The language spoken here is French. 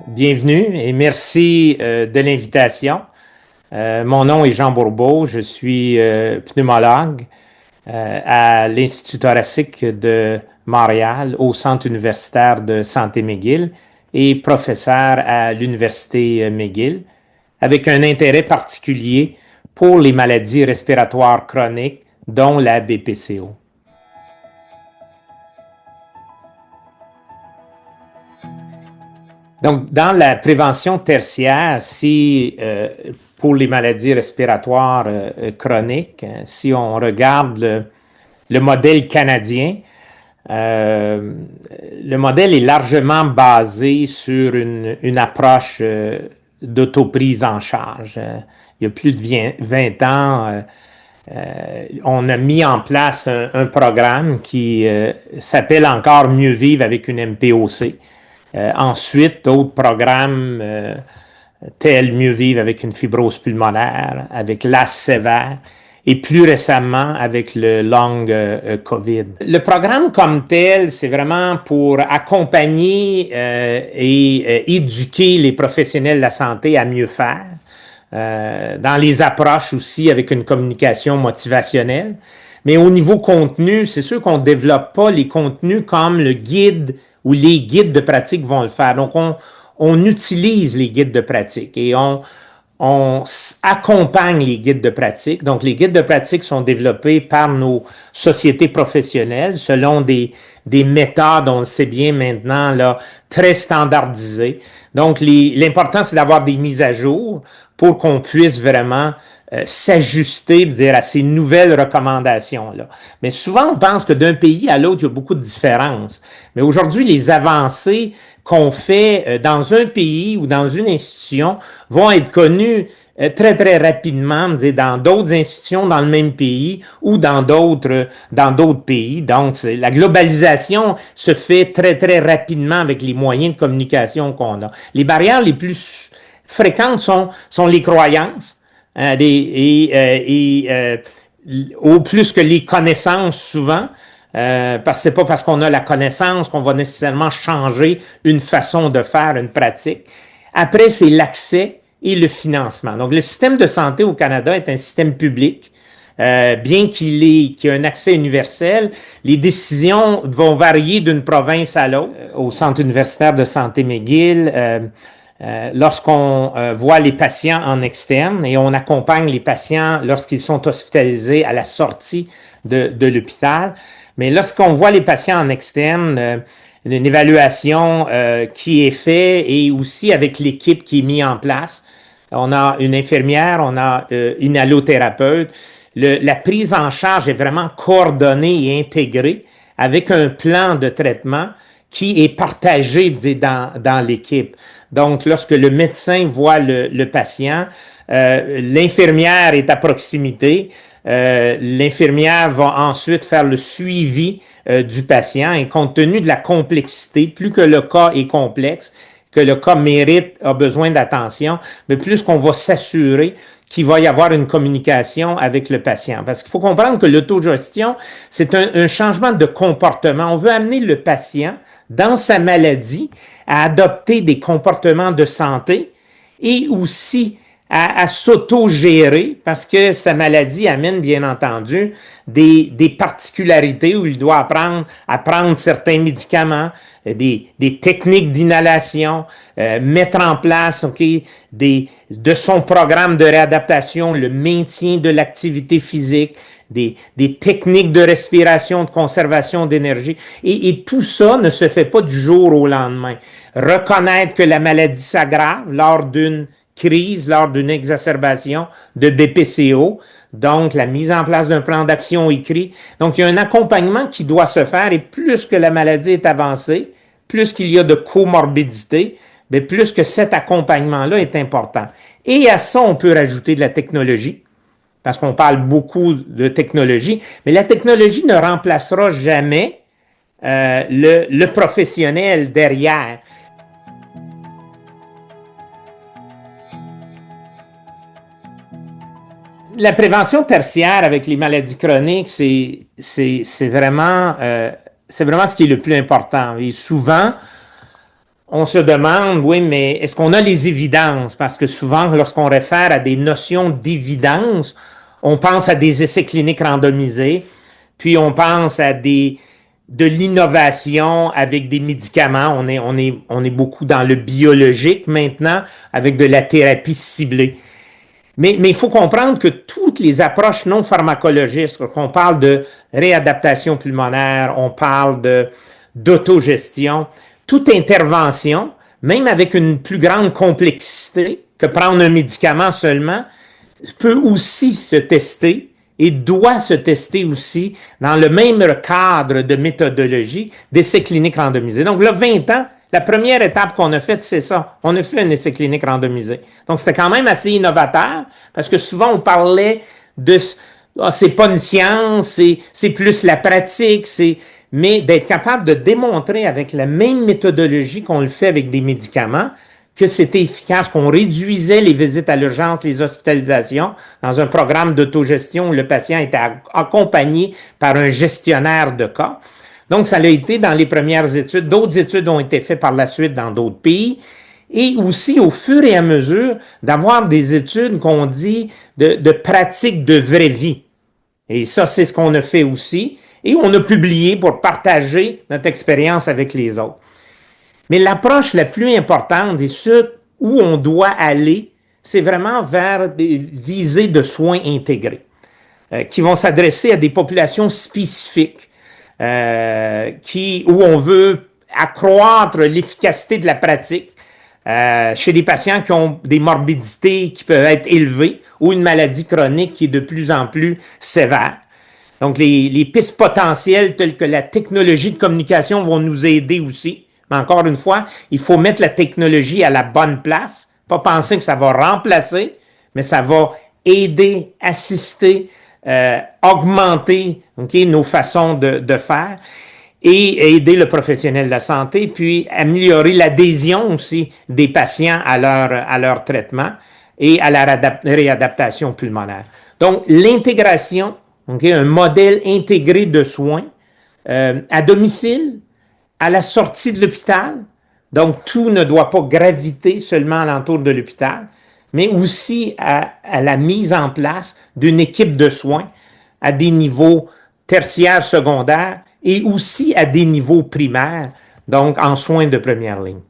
Bienvenue et merci de l'invitation. Mon nom est Jean Bourbeau, je suis pneumologue à l'Institut thoracique de Montréal, au Centre universitaire de santé McGill et professeur à l'Université McGill, avec un intérêt particulier pour les maladies respiratoires chroniques, dont la BPCO. Donc, dans la prévention tertiaire, si pour les maladies respiratoires chroniques, si on regarde le modèle canadien, euh, le modèle est largement basé sur une approche d'autoprise en charge. Il y a plus de 20 ans, on a mis en place un programme qui s'appelle encore Mieux vivre avec une MPOC. Ensuite, d'autres programmes tels Mieux vivre avec une fibrose pulmonaire, avec l'asthme sévère et plus récemment avec le long COVID. Le programme comme tel, c'est vraiment pour accompagner et éduquer les professionnels de la santé à mieux faire. Dans les approches aussi avec une communication motivationnelle. Mais au niveau contenu, c'est sûr qu'on ne développe pas les contenus comme le guide ou les guides de pratique vont le faire. Donc, on utilise les guides de pratique et on accompagne les guides de pratique. Donc, les guides de pratique sont développés par nos sociétés professionnelles selon des méthodes, on le sait bien maintenant, là, très standardisées. Donc, l'important, c'est d'avoir des mises à jour pour qu'on puisse vraiment s'ajuster, dire, à ces nouvelles recommandations-là. Mais souvent, on pense que d'un pays à l'autre, il y a beaucoup de différences. Mais aujourd'hui, les avancées qu'on fait dans un pays ou dans une institution vont être connues très, très rapidement, dans d'autres institutions dans le même pays ou dans d'autres pays. Donc, la globalisation se fait très, très rapidement avec les moyens de communication qu'on a. Les barrières les plus fréquentes sont les croyances au plus que les connaissances souvent. Parce que c'est pas parce qu'on a la connaissance qu'on va nécessairement changer une façon de faire, une pratique. Après, c'est l'accès et le financement. Donc, le système de santé au Canada est un système public. Bien qu'il y ait un accès universel, les décisions vont varier d'une province à l'autre. Au Centre universitaire de santé McGill, lorsqu'on voit les patients en externe et on accompagne les patients lorsqu'ils sont hospitalisés à la sortie de l'hôpital, mais lorsqu'on voit les patients en externe, une évaluation qui est faite et aussi avec l'équipe qui est mise en place. On a une infirmière, on a une allothérapeute. La prise en charge est vraiment coordonnée et intégrée avec un plan de traitement qui est partagé dans l'équipe. Donc, lorsque le médecin voit le patient, l'infirmière est à proximité. L'infirmière va ensuite faire le suivi du patient et compte tenu de la complexité, plus que le cas est complexe, que le cas a besoin d'attention, mais plus qu'on va s'assurer qu'il va y avoir une communication avec le patient. Parce qu'il faut comprendre que l'autogestion, c'est un changement de comportement. On veut amener le patient dans sa maladie à adopter des comportements de santé et aussi à s'auto-gérer parce que sa maladie amène, bien entendu, des particularités où il doit apprendre à prendre certains médicaments, des techniques d'inhalation, mettre en place de son programme de réadaptation, le maintien de l'activité physique, des techniques de respiration, de conservation d'énergie. Et tout ça ne se fait pas du jour au lendemain. Reconnaître que la maladie s'aggrave lors d'une crise, lors d'une exacerbation de BPCO, donc la mise en place d'un plan d'action écrit. Donc, il y a un accompagnement qui doit se faire et plus que la maladie est avancée, plus qu'il y a de comorbidité, mais plus que cet accompagnement-là est important. Et à ça, on peut rajouter de la technologie, parce qu'on parle beaucoup de technologie, mais la technologie ne remplacera jamais le professionnel derrière. La prévention tertiaire avec les maladies chroniques, c'est vraiment ce qui est le plus important. Et souvent, on se demande, oui, mais est-ce qu'on a les évidences? Parce que souvent, lorsqu'on réfère à des notions d'évidence, on pense à des essais cliniques randomisés, puis on pense à de l'innovation avec des médicaments. On est beaucoup dans le biologique maintenant, avec de la thérapie ciblée. Mais il faut comprendre que toutes les approches non pharmacologiques, qu'on parle de réadaptation pulmonaire, on parle d'autogestion, toute intervention, même avec une plus grande complexité que prendre un médicament seulement, peut aussi se tester et doit se tester aussi dans le même cadre de méthodologie d'essais cliniques randomisés. Donc, là, 20 ans, la première étape qu'on a faite, c'est ça. On a fait un essai clinique randomisé. Donc, c'était quand même assez innovateur parce que souvent, on parlait de c'est pas une science, c'est plus la pratique, mais d'être capable de démontrer avec la même méthodologie qu'on le fait avec des médicaments que c'était efficace, qu'on réduisait les visites à l'urgence, les hospitalisations dans un programme d'autogestion où le patient était accompagné par un gestionnaire de cas. Donc, ça l'a été dans les premières études. D'autres études ont été faites par la suite dans d'autres pays. Et aussi, au fur et à mesure, d'avoir des études qu'on dit de pratiques de vraie vie. Et ça, c'est ce qu'on a fait aussi. Et on a publié pour partager notre expérience avec les autres. Mais l'approche la plus importante et ce où on doit aller, c'est vraiment vers des visées de soins intégrés qui vont s'adresser à des populations spécifiques où on veut accroître l'efficacité de la pratique chez des patients qui ont des morbidités qui peuvent être élevées ou une maladie chronique qui est de plus en plus sévère. Donc, les pistes potentielles telles que la technologie de communication vont nous aider aussi. Mais encore une fois, il faut mettre la technologie à la bonne place, pas penser que ça va remplacer, mais ça va aider, assister, augmenter nos façons de faire et aider le professionnel de la santé, puis améliorer l'adhésion aussi des patients à leur traitement et à la réadaptation pulmonaire. Donc, l'intégration, un modèle intégré de soins à domicile, à la sortie de l'hôpital. Donc, tout ne doit pas graviter seulement alentour de l'hôpital, mais aussi à la mise en place d'une équipe de soins à des niveaux tertiaires, secondaires et aussi à des niveaux primaires, donc en soins de première ligne.